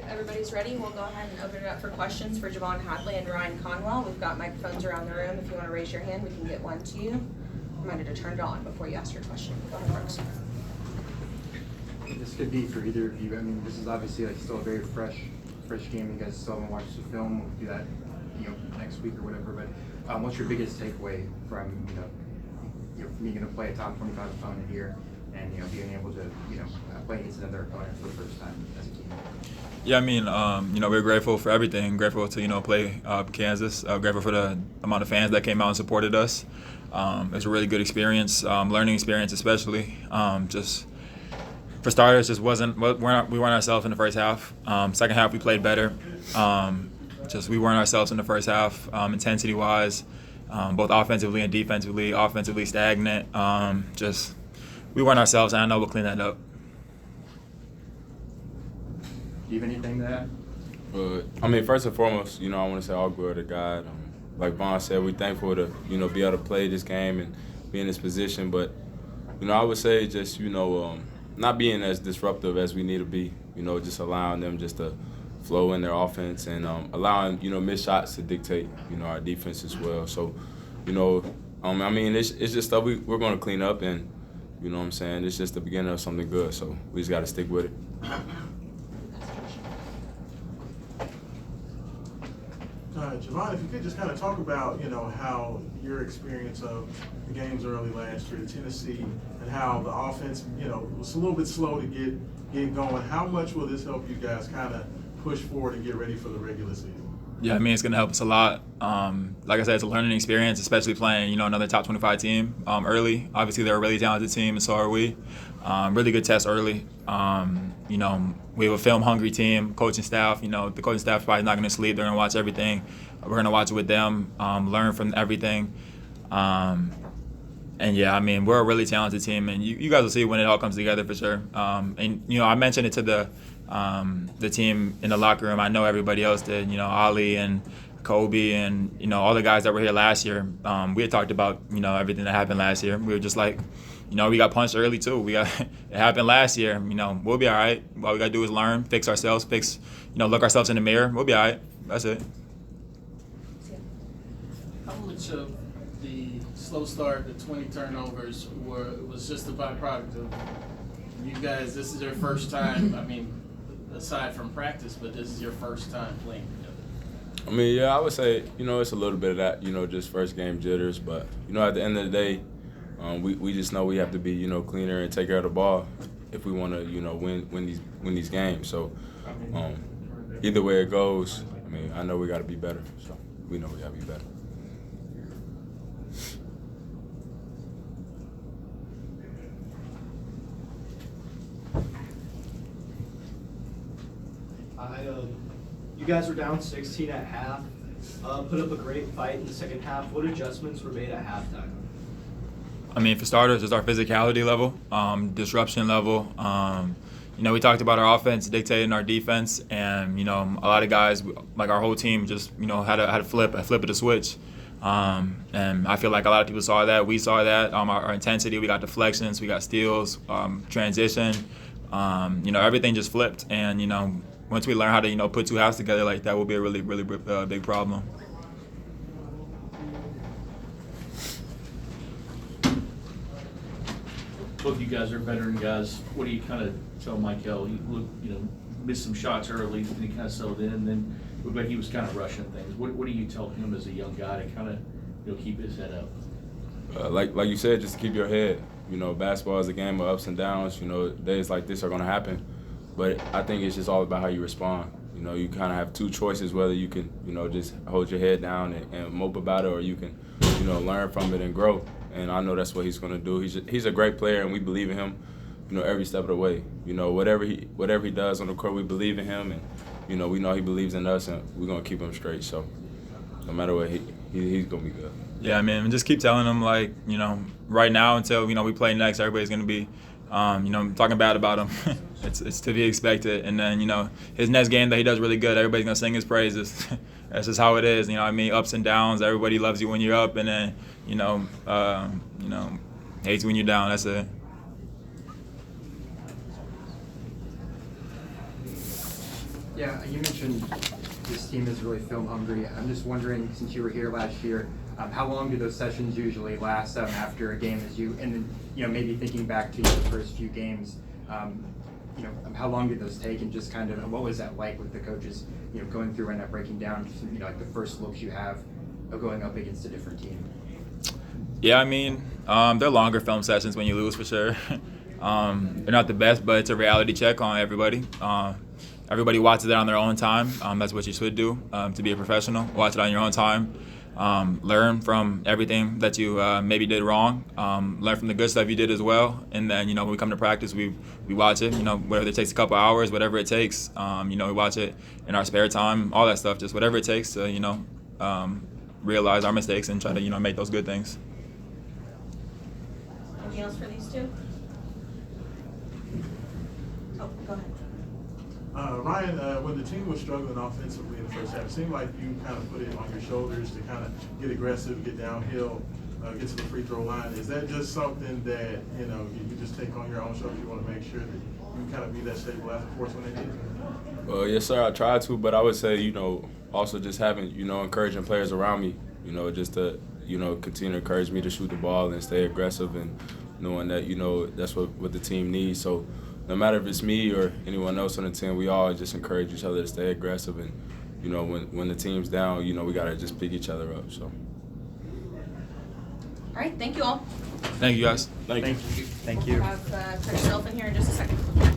everybody's ready, we'll go ahead and open it up for questions for Javon Hadley and Ryan Conwell. We've got microphones around the room. If you want to raise your hand, we can get one to you. Reminder to turn it on before you ask your question. Go ahead, Brooks. This could be for either of you. I mean, this is obviously still a very fresh game. You guys still haven't watched the film. We'll do that, next week or whatever. But what's your biggest takeaway from being going to play a top 25 opponent here and being able to play against another opponent for the first time as a team? Yeah, I mean, we're grateful for everything. Grateful to play Kansas. Grateful for the amount of fans that came out and supported us. It was a really good experience, learning experience especially. Just for starters, we weren't ourselves in the first half. Second half we played better. We weren't ourselves in the first half, intensity-wise, both offensively and defensively. Offensively stagnant. We weren't ourselves, and I know we'll clean that up. Do you have anything to But add? first and foremost, I want to say all glory to God. Like Vaughn said, we're thankful to, be able to play this game and be in this position. But, I would say just, not being as disruptive as we need to be, just allowing them just to flow in their offense and allowing, missed shots to dictate, our defense as well. So, it's just stuff we're going to clean up and, it's just the beginning of something good. So we just got to stick with it. Javon, if you could just kind of talk about, how your experience of the games early last year, Tennessee, and how the offense, was a little bit slow to get going. How much will this help you guys kind of push forward and get ready for the regular season? Yeah, it's going to help us a lot. Like I said, it's a learning experience, especially playing, another top 25 team early. Obviously, they're a really talented team, and so are we. Really good test early. We have a film-hungry team, coaching staff. The coaching staff's probably not going to sleep. They're going to watch everything. We're going to watch it with them, learn from everything. And, we're a really talented team, and you guys will see when it all comes together for sure. I mentioned it to the team in the locker room. I know everybody else did. Ali and Kobe and, all the guys that were here last year. We had talked about, everything that happened last year. We were just like, we got punched early too. It happened last year. We'll be all right. All we got to do is learn, fix ourselves, look ourselves in the mirror. We'll be all right. That's it. How much of the slow start, the 20 turnovers, was just a byproduct of you guys? This is your first time, aside from practice, but this is your first time playing together. I would say, it's a little bit of that, just first game jitters. But, at the end of the day, we just know we have to be, cleaner and take care of the ball if we want to, win these games. So either way it goes, I know we got to be better. So we know we got to be better. You guys were down 16 at half, put up a great fight in the second half. What adjustments were made at halftime? For starters, it's our physicality level, disruption level. We talked about our offense dictating our defense, and a lot of guys, like our whole team, just had a flip of the switch. And I feel like a lot of people saw that. We saw that. Our intensity, we got deflections, we got steals, transition. Everything just flipped, and once we learn how to put two halves together like that, will be a really big problem. Both of you guys are veteran guys. What do you kind of tell Michael? You missed some shots early, and he kind of settled in, and then looked like he was kind of rushing things. What do you tell him as a young guy to kind of keep his head up? Like you said, just keep your head. Basketball is a game of ups and downs. Days like this are going to happen. But I think it's just all about how you respond. You kind of have two choices, whether you can, just hold your head down and mope about it, or you can, learn from it and grow. And I know that's what he's going to do. He's a great player, and we believe in him, every step of the way. Whatever he does on the court, we believe in him, and, we know he believes in us, and we're going to keep him straight. So no matter what, he's going to be good. Yeah, just keep telling him, right now until, we play next, everybody's going to be, talking bad about him. It's to be expected. And then, his next game that he does really good, everybody's going to sing his praises. That's just how it is. Ups and downs. Everybody loves you when you're up, and then, hates when you're down. That's it. Yeah, you mentioned this team is really film hungry. I'm just wondering, since you were here last year, how long do those sessions usually last after a game? And then maybe thinking back to your first few games, how long did those take, and just kind of what was that like with the coaches, going through and breaking down, like the first looks you have of going up against a different team? Yeah, I mean, they're longer film sessions when you lose for sure. They're not the best, but it's a reality check on everybody. Everybody watches it on their own time. That's what you should do to be a professional. Watch it on your own time. Learn from everything that you maybe did wrong. Learn from the good stuff you did as well. And then, when we come to practice, we watch it, whether it takes a couple hours, whatever it takes. We watch it in our spare time, all that stuff, just whatever it takes to, realize our mistakes and try to, make those good things. Anything else for these two? Oh, go ahead. Ryan, when the team was struggling offensively in the first half, it seemed like you kind of put it on your shoulders to kind of get aggressive, get downhill, get to the free throw line. Is that just something that, you just take on your own shoulders? You want to make sure that you kind of be that stabilizing force when they need? Well, yes, sir. I try to, but I would say, also just having, encouraging players around me, just to, continue to encourage me to shoot the ball and stay aggressive, and knowing that, that's what the team needs. So no matter if it's me or anyone else on the team, we all just encourage each other to stay aggressive. And, when the team's down, we got to just pick each other up. So. All right, thank you all. Thank you, guys. Thank you. Thank you. We'll have Chris Shelf in here in just a second.